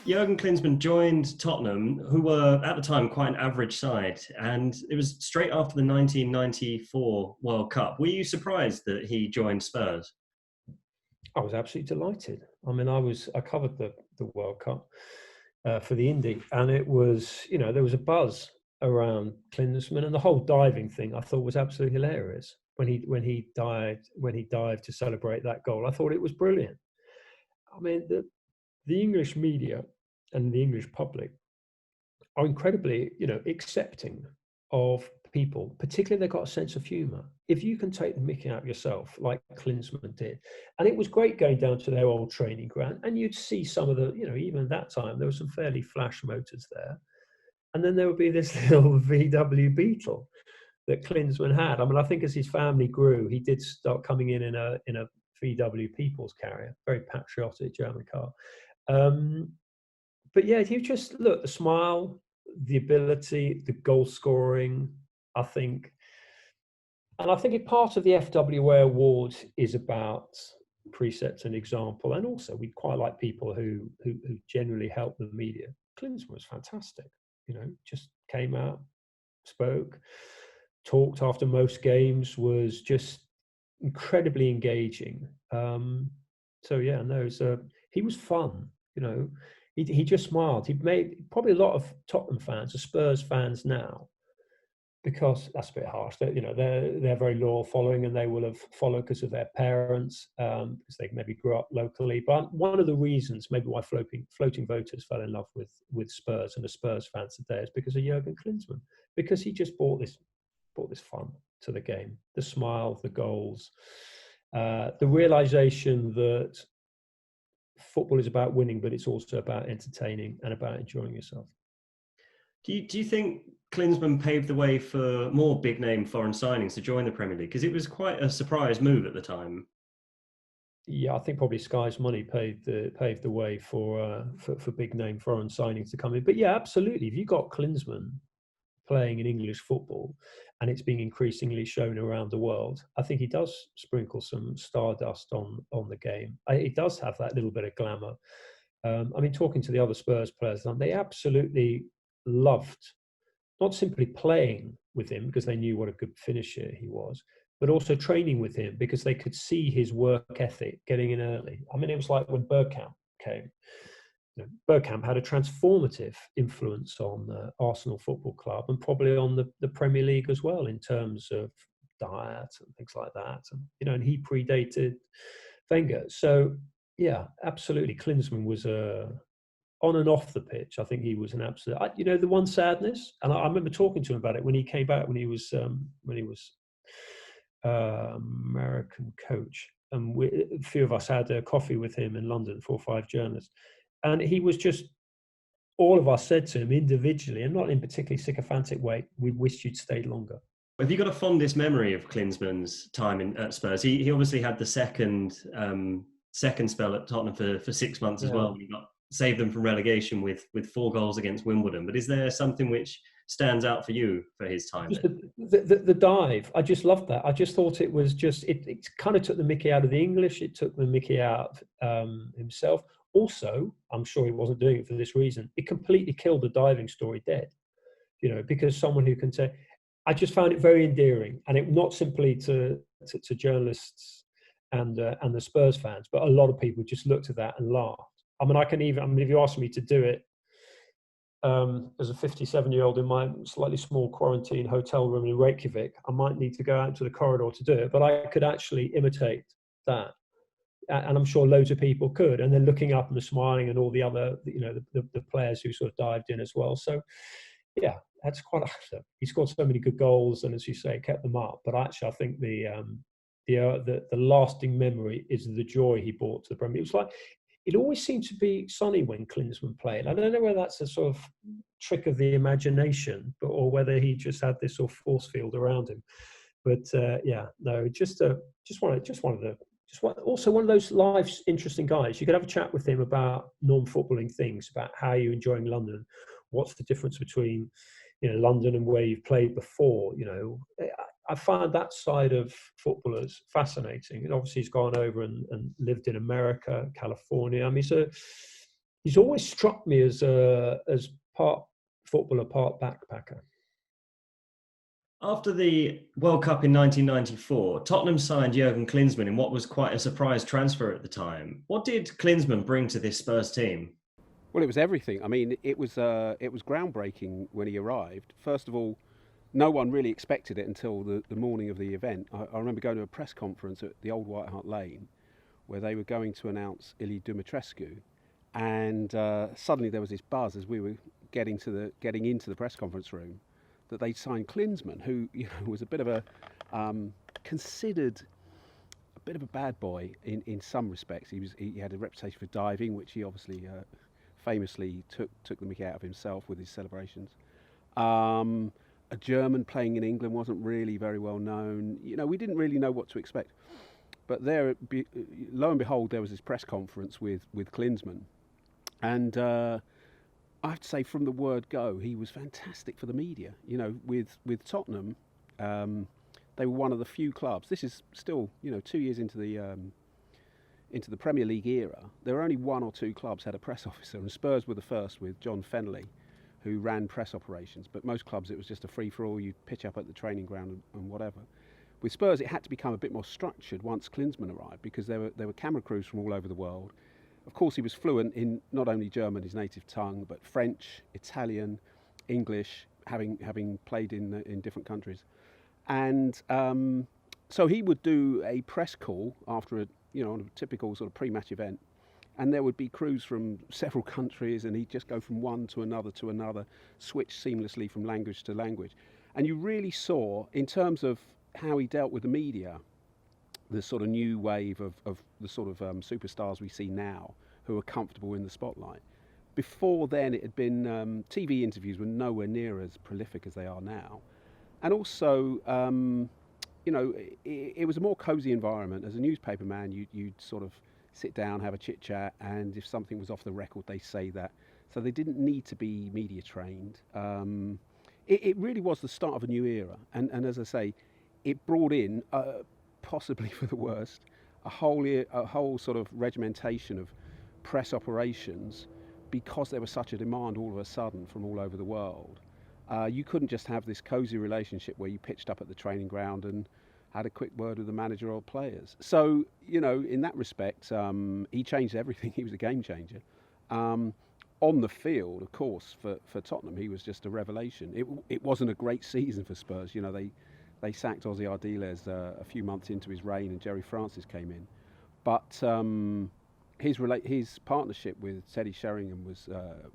Jurgen Klinsmann joined Tottenham, who were at the time quite an average side, and it was straight after the 1994 World Cup. Were you surprised that he joined Spurs? I was absolutely delighted. I mean, I covered the World Cup for the Indy, and it was, there was a buzz around Klinsmann, and the whole diving thing I thought was absolutely hilarious when he dived to celebrate that goal. I thought it was brilliant. I mean, the English media and the English public are incredibly, accepting of people, particularly they've got a sense of humour. If you can take the mickey out of yourself, like Klinsmann did, and it was great going down to their old training ground, and you'd see some of the, even at that time, there were some fairly flash motors there. And then there would be this little VW Beetle that Klinsmann had. I mean, I think as his family grew, he did start coming in a VW People's Carrier, very patriotic German car. But yeah, you just look, the smile, the ability, the goal scoring, I think. And I think a part of the FWA award is about precept and example. And also we quite like people who generally help the media. Klinsmann was fantastic, just came out, spoke, talked after most games, was just incredibly engaging. So yeah, no, he was fun, He just smiled. He'd made probably a lot of Tottenham fans, are Spurs fans now, because that's a bit harsh. They're very loyal following, and they will have followed because of their parents, because they maybe grew up locally. But one of the reasons maybe why floating voters fell in love with Spurs and the Spurs fans today is because of Jurgen Klinsmann, because he just brought this fun to the game, the smile, the goals, the realization that football is about winning, but it's also about entertaining and about enjoying yourself. Do you think Klinsmann paved the way for more big name foreign signings to join the Premier League? Because it was quite a surprise move at the time. Yeah, I think probably Sky's money paved the way for big name foreign signings to come in. But yeah, absolutely. If you got Klinsmann playing in English football, and it's being increasingly shown around the world, I think he does sprinkle some stardust on the game. He does have that little bit of glamour. I mean, talking to the other Spurs players, they absolutely loved not simply playing with him because they knew what a good finisher he was, but also training with him because they could see his work ethic getting in early. I mean, it was like when Bergkamp came. Bergkamp had a transformative influence on Arsenal Football Club and probably on the Premier League as well in terms of diet and things like that. And he predated Wenger. So yeah, absolutely. Klinsmann was on and off the pitch. I think he was an absolute. The one sadness, and I remember talking to him about it when he came back when he was American coach, and a few of us had a coffee with him in London, 4 or 5 journalists. And he was just, all of us said to him individually, and not in a particularly sycophantic way, we wished you'd stayed longer. Have you got a fondest memory of Klinsmann's time at Spurs? He obviously had the second spell at Tottenham for 6 months as well. He saved them from relegation with 4 goals against Wimbledon. But is there something which stands out for you for his time? The dive. I just loved that. I just thought it was just, it kind of took the mickey out of the English. It took the mickey out himself. Also, I'm sure he wasn't doing it for this reason. It completely killed the diving story dead, because someone who can say, I just found it very endearing, and it not simply to journalists and the Spurs fans, but a lot of people just looked at that and laughed. I mean, if you asked me to do it as a 57-year-old in my slightly small quarantine hotel room in Reykjavik, I might need to go out to the corridor to do it, but I could actually imitate that. And I'm sure loads of people could. And then looking up and smiling, and all the other, the players who sort of dived in as well. So, yeah, that's quite. He scored so many good goals, and as you say, kept them up. But actually, I think the lasting memory is the joy he brought to the Premier League. It was like, it always seemed to be sunny when Klinsmann played. I don't know whether that's a sort of trick of the imagination, or whether he just had this sort of force field around him. But also one of those life's interesting guys. You could have a chat with him about non-footballing things, about how you're enjoying London, what's the difference between London and where you've played before. I find that side of footballers fascinating. And obviously he's gone over and lived in America, California. I mean, He's always struck me as part footballer, part backpacker. After the World Cup in 1994, Tottenham signed Jurgen Klinsmann in what was quite a surprise transfer at the time. What did Klinsmann bring to this Spurs team? Well, it was everything. I mean, it was groundbreaking when he arrived. First of all, no one really expected it until the morning of the event. I remember going to a press conference at the old White Hart Lane where they were going to announce Ilie Dumitrescu, and suddenly there was this buzz as we were getting into the press conference room that they'd signed Klinsmann, who was a bit of a considered a bit of a bad boy in some respects. He had a reputation for diving, which he obviously famously took the mickey out of himself with his celebrations. A German playing in England wasn't really very well known. We didn't really know what to expect. But there, lo and behold, there was this press conference with Klinsmann, and I have to say, from the word go, he was fantastic for the media. With Tottenham, they were one of the few clubs. This is still, 2 years into the Premier League era. There were only one or two clubs had a press officer, and Spurs were the first with John Fennelly, who ran press operations. But most clubs, it was just a free-for-all. You'd pitch up at the training ground and whatever. With Spurs, it had to become a bit more structured once Klinsmann arrived, because there were camera crews from all over the world. Of course, he was fluent in not only German, his native tongue, but French, Italian, English, having played in different countries. And so he would do a press call after a typical sort of pre-match event, and there would be crews from several countries, and he'd just go from one to another, switch seamlessly from language to language. And you really saw, in terms of how he dealt with the media, the sort of new wave of the sort of superstars we see now who are comfortable in the spotlight. Before then, it had been TV interviews were nowhere near as prolific as they are now. And also, it was a more cosy environment. As a newspaper man, you'd sort of sit down, have a chit chat, and if something was off the record, they say that. So they didn't need to be media trained. It really was the start of a new era. And as I say, it brought in, possibly for the worst, a whole sort of regimentation of press operations, because there was such a demand all of a sudden from all over the world. You couldn't just have this cosy relationship where you pitched up at the training ground and had a quick word with the manager or players. So, in that respect, he changed everything. He was a game changer. On the field, of course, for Tottenham, he was just a revelation. It wasn't a great season for Spurs. They sacked Ossie Ardiles a few months into his reign, and Gerry Francis came in. But his partnership with Teddy Sheringham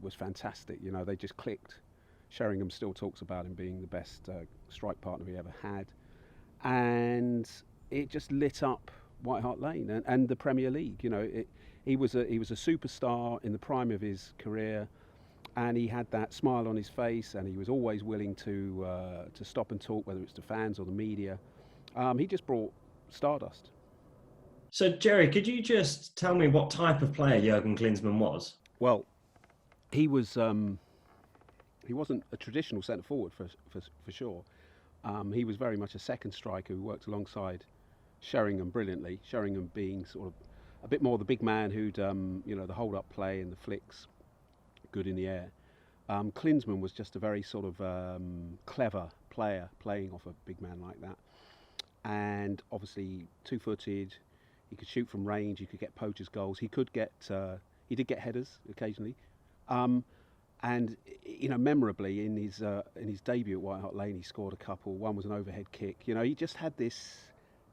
was fantastic. They just clicked. Sheringham still talks about him being the best strike partner he ever had, and it just lit up White Hart Lane and the Premier League. He was a superstar in the prime of his career, and he had that smile on his face, and he was always willing to stop and talk, whether it's to fans or the media. He just brought stardust. So, Gerry, could you just tell me what type of player Jurgen Klinsmann was? Well, he was. He wasn't a traditional centre forward for sure. He was very much a second striker who worked alongside Sheringham brilliantly. Sheringham being sort of a bit more the big man who'd the hold up play and the flicks, good in the air. Klinsmann was just a very sort of clever player playing off a big man like that, and obviously 2-footed. He could shoot from range. He could get poachers goals. He did get headers occasionally. And memorably in his debut at White Hart Lane, he scored a couple. One was an overhead kick. He just had this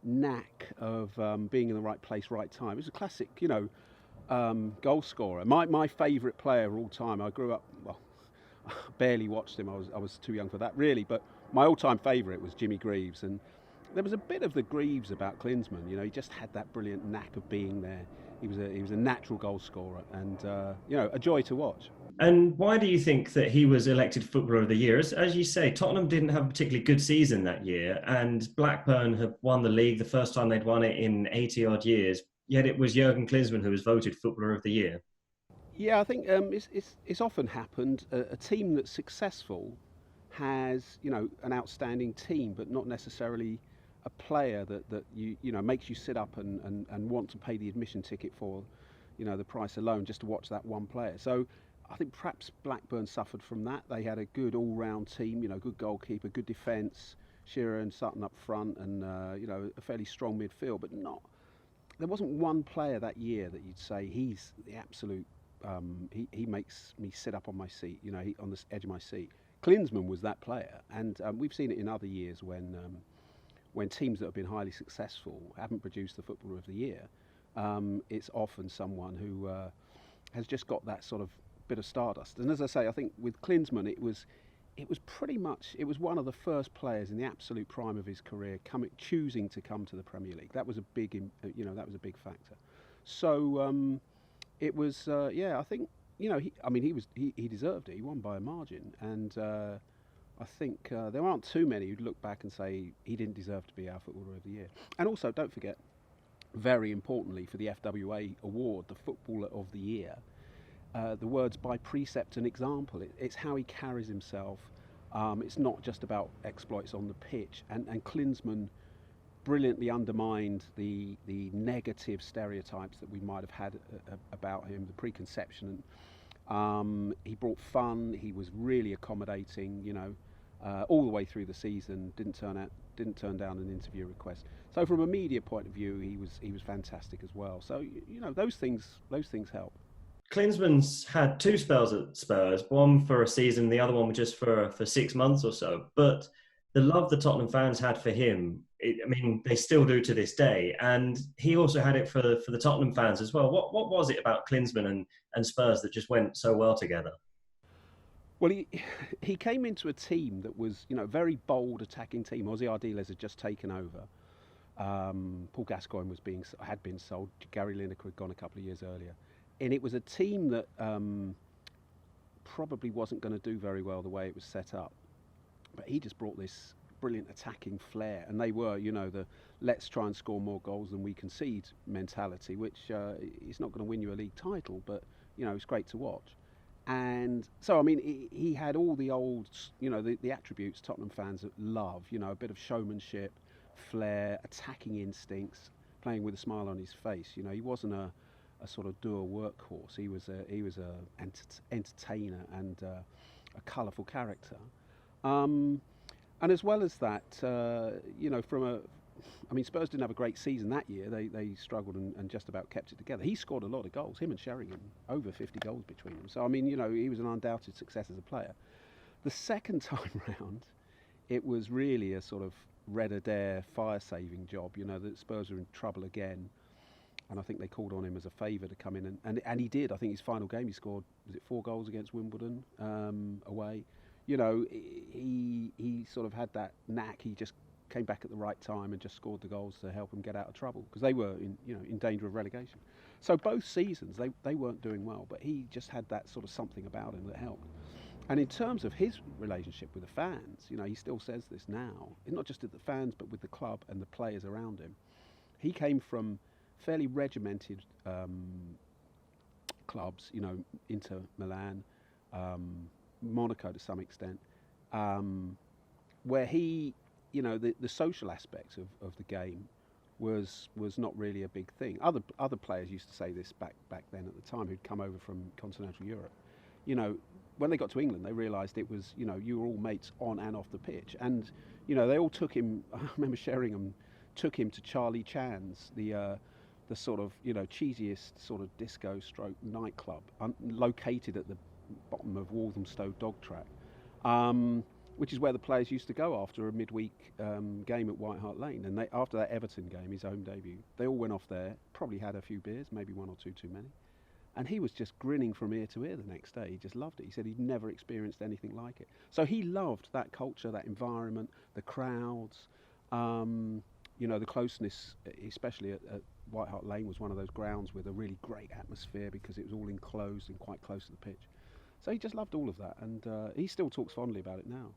knack of being in the right place, right time. It was a classic, goal scorer. My favourite player of all time. I grew up, barely watched him. I was too young for that, really. But my all-time favourite was Jimmy Greaves, and there was a bit of the Greaves about Klinsmann. He just had that brilliant knack of being there. He was a natural goal scorer, and a joy to watch. And why do you think that he was elected Footballer of the Year? As you say, Tottenham didn't have a particularly good season that year, and Blackburn had won the league the first time they'd won it in 80-odd years, yet it was Jurgen Klinsmann who was voted Footballer of the Year. Yeah, I think it's often happened. A team that's successful has, an outstanding team, but not necessarily a player that makes you sit up and want to pay the admission ticket for, the price alone just to watch that one player. So I think perhaps Blackburn suffered from that. They had a good all-round team, good goalkeeper, good defence, Shearer and Sutton up front, and a fairly strong midfield, but not. There wasn't one player that year that you'd say he's the absolute. He makes me sit up on my seat, on the edge of my seat. Klinsmann was that player, and we've seen it in other years when teams that have been highly successful haven't produced the Footballer of the Year. It's often someone who has just got that sort of bit of stardust. And as I say, I think with Klinsmann, it was pretty much, it was one of the first players in the absolute prime of his career choosing to come to the Premier League. That was a big, factor. So it was, I think, he deserved it. He won by a margin, and I think there aren't too many who'd look back and say he didn't deserve to be our Footballer of the Year. And also, don't forget, very importantly for the FWA award, the Footballer of the Year, the words by precept and example. It's how he carries himself. It's not just about exploits on the pitch. And Klinsmann brilliantly undermined the negative stereotypes that we might have had about him, the preconception. He brought fun. He was really accommodating. All the way through the season. Didn't turn down an interview request. So from a media point of view, he was fantastic as well. So those things help. Klinsmann's had two spells at Spurs, one for a season, the other one was just for 6 months or so. But the love the Tottenham fans had for him, they still do to this day. And he also had it for the Tottenham fans as well. What was it about Klinsmann and Spurs that just went so well together? Well, he came into a team that was, very bold attacking team. Ozzy Ardiles had just taken over. Paul Gascoigne had been sold. Gary Lineker had gone a couple of years earlier. And it was a team that probably wasn't going to do very well the way it was set up. But he just brought this brilliant attacking flair. And they were, the let's try and score more goals than we concede mentality, which is not going to win you a league title, but, it's great to watch. And so, he had all the old, the attributes Tottenham fans love, a bit of showmanship, flair, attacking instincts, playing with a smile on his face. He wasn't a sort of doer workhorse. He was a entertainer and a colourful character. And as well as that, Spurs didn't have a great season that year. They struggled and just about kept it together. He scored a lot of goals. Him and Sheringham, over 50 goals between them. So he was an undoubted success as a player. The second time round, it was really a sort of Red Adair fire-saving job. That Spurs were in trouble again. And I think they called on him as a favour to come in, and he did. I think his final game he scored, was it 4 goals against Wimbledon away? He sort of had that knack. He just came back at the right time and just scored the goals to help him get out of trouble because they were in danger of relegation. So both seasons they weren't doing well, but he just had that sort of something about him that helped. And in terms of his relationship with the fans, he still says this now. It's not just with the fans, but with the club and the players around him. He came from fairly regimented clubs, Inter Milan, Monaco to some extent, where he, the social aspects of the game was not really a big thing. Other players used to say this back then at the time who'd come over from continental Europe. When they got to England, they realised it was, you were all mates on and off the pitch, and they all took him. I remember Sheringham took him to Charlie Chan's, the sort of cheesiest sort of disco stroke nightclub located at the bottom of Walthamstow Dog Track, which is where the players used to go after a midweek game at White Hart Lane. And after that Everton game, his home debut, they all went off there, probably had a few beers, maybe one or two too many, and he was just grinning from ear to ear the next day. He just loved it. He said he'd never experienced anything like it. So he loved that culture, that environment, the crowds, the closeness, especially at White Hart Lane was one of those grounds with a really great atmosphere because it was all enclosed and quite close to the pitch. So he just loved all of that, and he still talks fondly about it now.